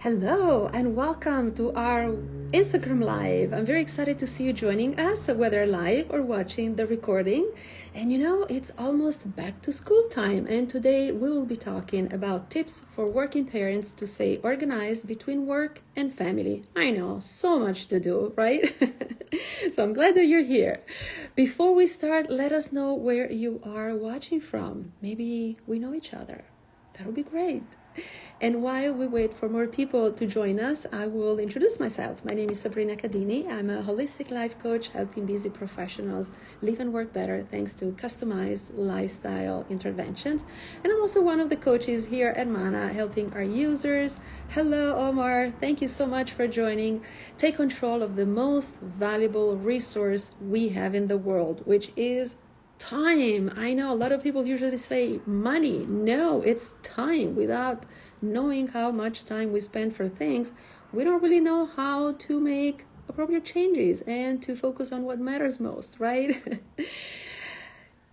Hello and welcome to our Instagram Live. I'm very excited to see you joining us, whether live or watching the recording. And it's almost back to school time, and today we will be talking about tips for working parents to stay organized between work and family. I know, so much to do, right? So I'm glad that you're here. Before we start, let us know where you are watching from. Maybe we know each other. That would be great. And while we wait for more people to join us, I will introduce myself. My name is Sabrina Cadini. I'm a holistic life coach helping busy professionals live and work better thanks to customized lifestyle interventions. And I'm also one of the coaches here at Mana helping our users. Hello, Omar. Thank you so much for joining. Take control of the most valuable resource we have in the world, which is time. I know a lot of people usually say money. No, it's time. Without knowing how much time we spend for things, we don't really know how to make appropriate changes and to focus on what matters most, right?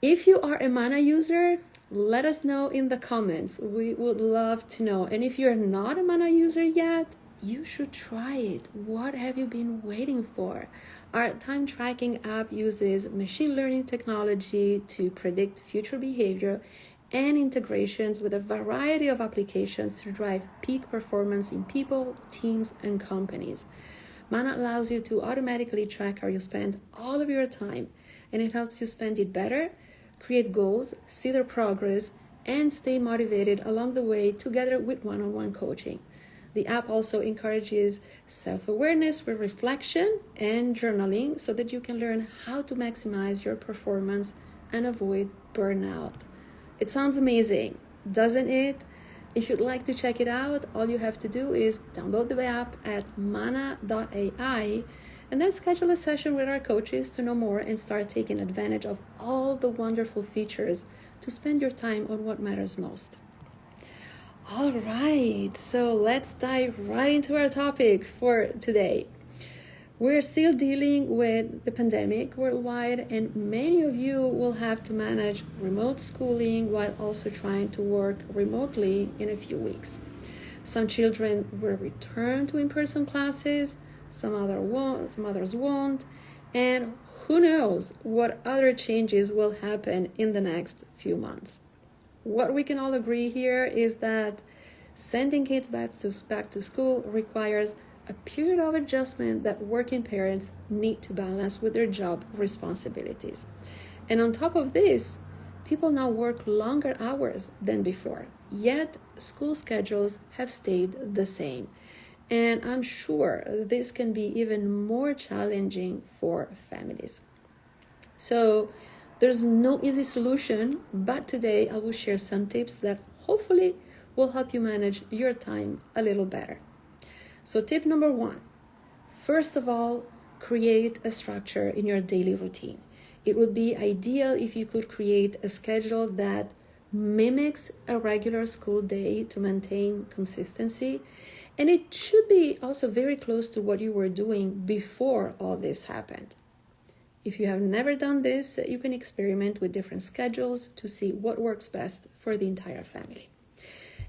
If you are a Mana user, let us know in the comments. We would love to know. And if you're not a Mana user yet, you should try it. What have you been waiting for? Our time tracking app uses machine learning technology to predict future behavior and integrations with a variety of applications to drive peak performance in people, teams, and companies. Mana allows you to automatically track how you spend all of your time, and it helps you spend it better, create goals, see their progress, and stay motivated along the way together with one-on-one coaching. The app also encourages self-awareness with reflection and journaling so that you can learn how to maximize your performance and avoid burnout. It sounds amazing, doesn't it? If you'd like to check it out, all you have to do is download the app at mana.ai and then schedule a session with our coaches to know more and start taking advantage of all the wonderful features to spend your time on what matters most. All right, so let's dive right into our topic for today. We're still dealing with the pandemic worldwide, and many of you will have to manage remote schooling while also trying to work remotely in a few weeks. Some children will return to in-person classes, some others won't, and who knows what other changes will happen in the next few months. What we can all agree here is that sending kids back to school requires a period of adjustment that working parents need to balance with their job responsibilities. And on top of this, people now work longer hours than before, yet school schedules have stayed the same. And I'm sure this can be even more challenging for families. So there's no easy solution, but today I will share some tips that hopefully will help you manage your time a little better. So tip number 1, first of all, create a structure in your daily routine. It would be ideal if you could create a schedule that mimics a regular school day to maintain consistency. And it should be also very close to what you were doing before all this happened. If you have never done this, you can experiment with different schedules to see what works best for the entire family.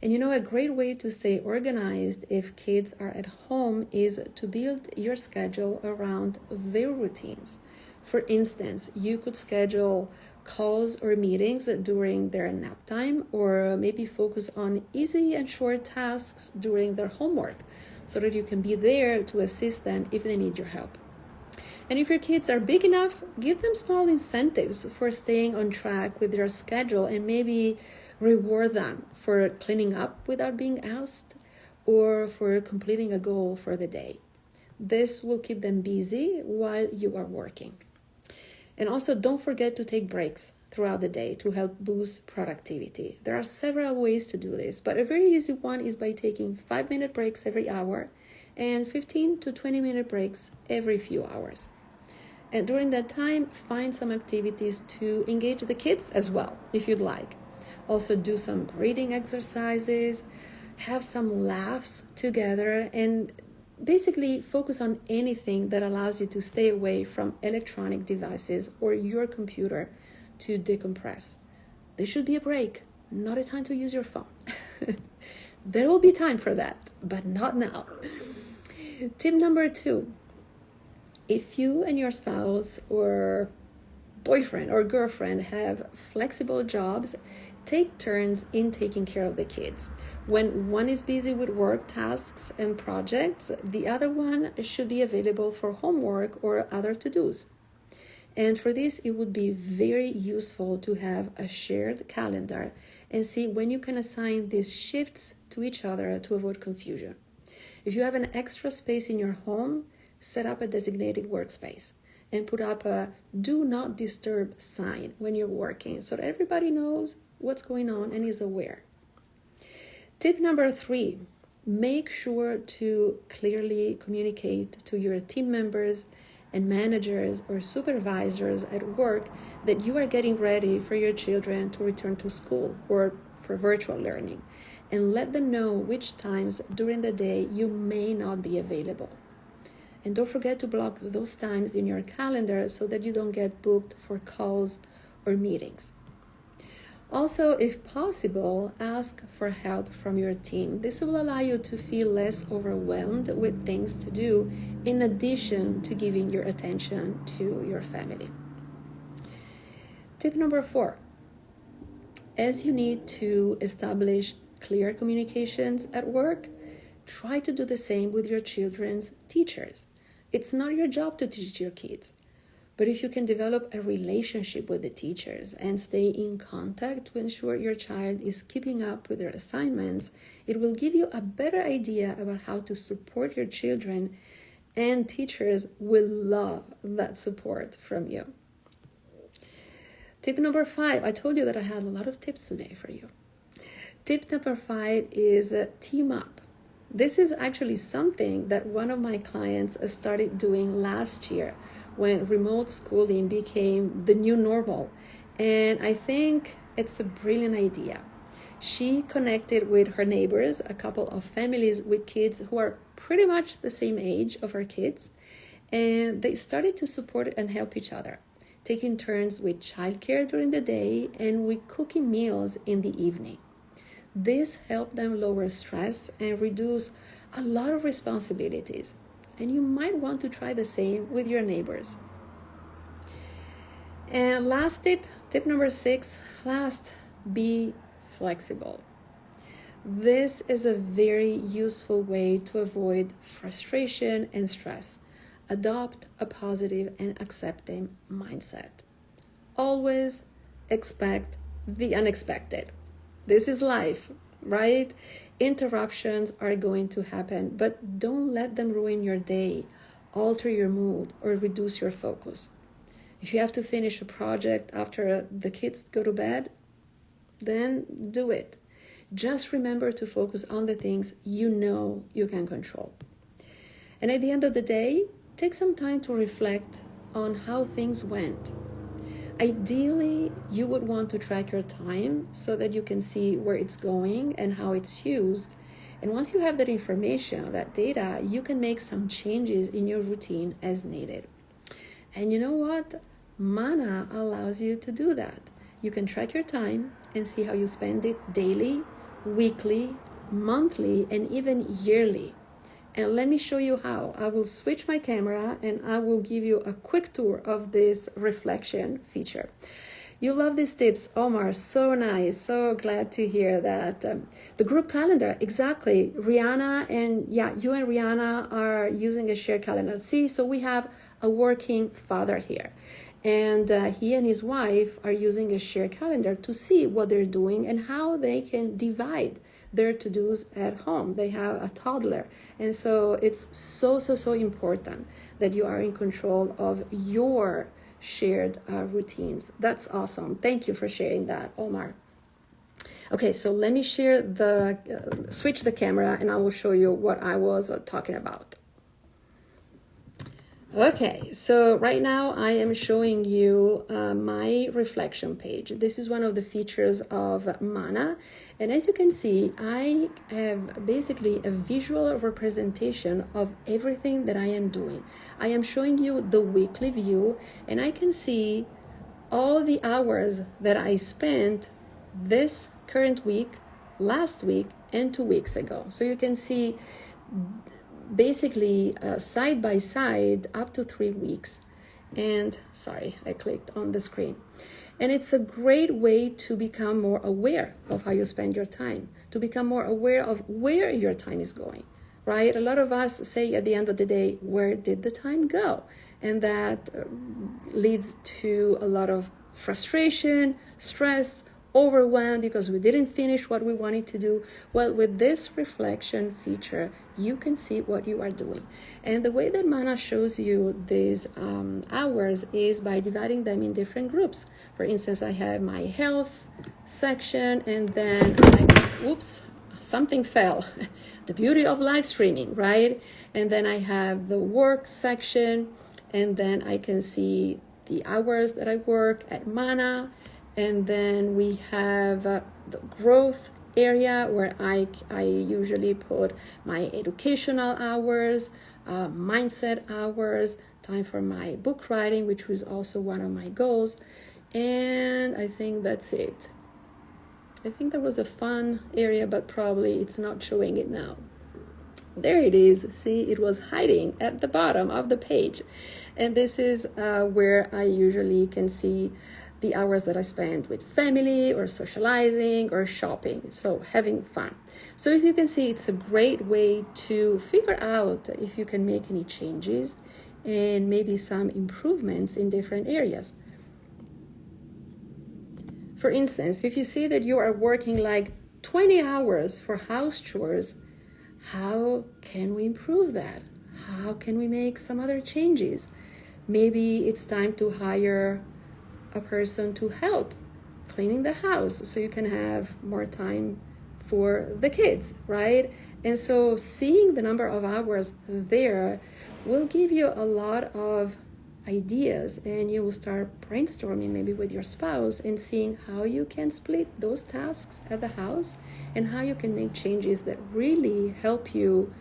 And a great way to stay organized if kids are at home is to build your schedule around their routines. For instance, you could schedule calls or meetings during their nap time, or maybe focus on easy and short tasks during their homework so that you can be there to assist them if they need your help. And if your kids are big enough, give them small incentives for staying on track with their schedule, and maybe reward them for cleaning up without being asked or for completing a goal for the day. This will keep them busy while you are working. And also, don't forget to take breaks throughout the day to help boost productivity. There are several ways to do this, but a very easy one is by taking 5-minute breaks every hour and 15 to 20-minute breaks every few hours. And during that time, find some activities to engage the kids as well, if you'd like. Also do some breathing exercises, have some laughs together, and basically focus on anything that allows you to stay away from electronic devices or your computer to decompress. This should be a break, not a time to use your phone. There will be time for that, but not now. Tip number 2, if you and your spouse or boyfriend or girlfriend have flexible jobs, take turns in taking care of the kids. When one is busy with work tasks and projects, the other one should be available for homework or other to-dos. And for this, it would be very useful to have a shared calendar and see when you can assign these shifts to each other to avoid confusion. If you have an extra space in your home, set up a designated workspace and put up a do not disturb sign when you're working so that everybody knows what's going on and is aware. Tip number 3, make sure to clearly communicate to your team members and managers or supervisors at work that you are getting ready for your children to return to school or for virtual learning, and let them know which times during the day you may not be available. And don't forget to block those times in your calendar so that you don't get booked for calls or meetings. Also, if possible, ask for help from your team. This will allow you to feel less overwhelmed with things to do, in addition to giving your attention to your family. Tip number 4, as you need to establish clear communications at work, try to do the same with your children's teachers. It's not your job to teach your kids, but if you can develop a relationship with the teachers and stay in contact to ensure your child is keeping up with their assignments, it will give you a better idea about how to support your children, and teachers will love that support from you. Tip number 5, I told you that I had a lot of tips today for you. Tip number 5 is team up. This is actually something that one of my clients started doing last year when remote schooling became the new normal. And I think it's a brilliant idea. She connected with her neighbors, a couple of families with kids who are pretty much the same age of her kids, and they started to support and help each other, taking turns with childcare during the day and with cooking meals in the evening. This helped them lower stress and reduce a lot of responsibilities. And you might want to try the same with your neighbors. And last tip number 6, be flexible. This is a very useful way to avoid frustration and stress. Adopt a positive and accepting mindset. Always expect the unexpected. This is life, right? Interruptions are going to happen, but don't let them ruin your day, alter your mood, or reduce your focus. If you have to finish a project after the kids go to bed, then do it. Just remember to focus on the things you know you can control. And at the end of the day, take some time to reflect on how things went. Ideally, you would want to track your time so that you can see where it's going and how it's used. And once you have that information, that data, you can make some changes in your routine as needed. And you know what? Mana allows you to do that. You can track your time and see how you spend it daily, weekly, monthly, and even yearly. And let me show you how. I will switch my camera and I will give you a quick tour of this reflection feature. You love these tips, Omar. So nice. So glad to hear that. The group calendar, exactly. Rihanna and you and Rihanna are using a shared calendar. See, so we have a working father here. And he and his wife are using a shared calendar to see what they're doing and how they can divide their to-dos at home. They have a toddler. And so it's so important that you are in control of your shared routines. That's awesome. Thank you for sharing that, Omar. Okay, so let me switch the camera and I will show you what I was talking about. Okay, so right now I am showing you my reflection page. This is one of the features of Mana. And as you can see, I have basically a visual representation of everything that I am doing. I am showing you the weekly view, and I can see all the hours that I spent this current week, last week, and 2 weeks ago. So you can see basically side by side up to 3 weeks. And sorry, I clicked on the screen. And it's a great way to become more aware of how you spend your time, to become more aware of where your time is going, right? A lot of us say at the end of the day, where did the time go? And that leads to a lot of frustration, stress, overwhelmed because we didn't finish what we wanted to do. Well, with this reflection feature, you can see what you are doing. And the way that Mana shows you these hours is by dividing them in different groups. For instance, I have my health section, and then something fell. The beauty of live streaming, right? And then I have the work section, and then I can see the hours that I work at Mana. And then we have the growth area where I usually put my educational hours, mindset hours, time for my book writing, which was also one of my goals. And I think that's it. I think there was a fun area, but probably it's not showing it now. There it is. See, it was hiding at the bottom of the page. And this is where I usually can see the hours that I spend with family or socializing or shopping, so having fun. So as you can see, it's a great way to figure out if you can make any changes and maybe some improvements in different areas. For instance, if you see that you are working like 20 hours for house chores, how can we improve that? How can we make some other changes? Maybe it's time to hire a person to help cleaning the house so you can have more time for the kids, right? And so seeing the number of hours there will give you a lot of ideas, and you will start brainstorming maybe with your spouse and seeing how you can split those tasks at the house and how you can make changes that really help you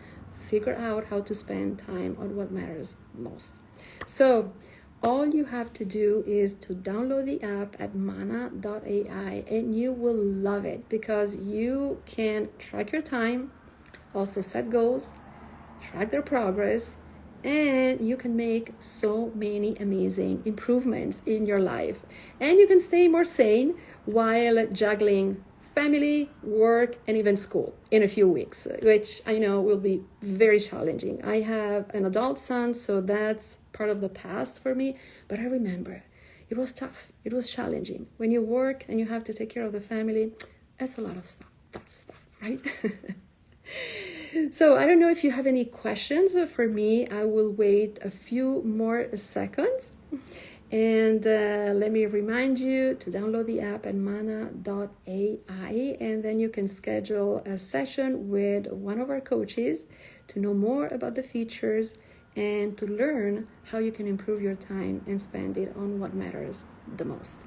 figure out how to spend time on what matters most. So all you have to do is to download the app at mana.ai, and you will love it because you can track your time, also set goals, track their progress, and you can make so many amazing improvements in your life. And you can stay more sane while juggling family, work, and even school in a few weeks, which I know will be very challenging. I have an adult son, so that's part of the past for me, but I remember it was tough. It was challenging. When you work and you have to take care of the family, that's a lot of stuff. That's stuff, right? So I don't know if you have any questions for me. I will wait a few more seconds. And let me remind you to download the app at mana.ai, and then you can schedule a session with one of our coaches to know more about the features and to learn how you can improve your time and spend it on what matters the most.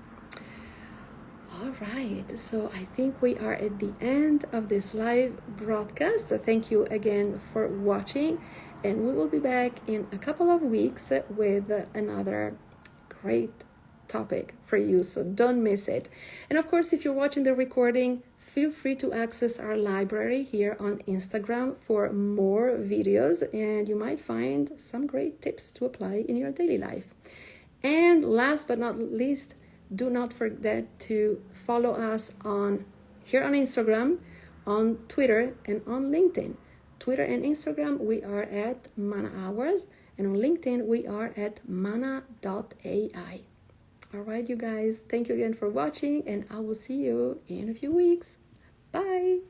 All right, so I think we are at the end of this live broadcast. So thank you again for watching, and we will be back in a couple of weeks with another great topic for you, so don't miss it. And of course, if you're watching the recording, feel free to access our library here on Instagram for more videos, and you might find some great tips to apply in your daily life. And last but not least, do not forget to follow us here on Instagram, on Twitter, and on LinkedIn. Twitter and Instagram, we are at Mana Hours, and on LinkedIn, we are at mana.ai. All right, you guys, thank you again for watching, and I will see you in a few weeks. Bye.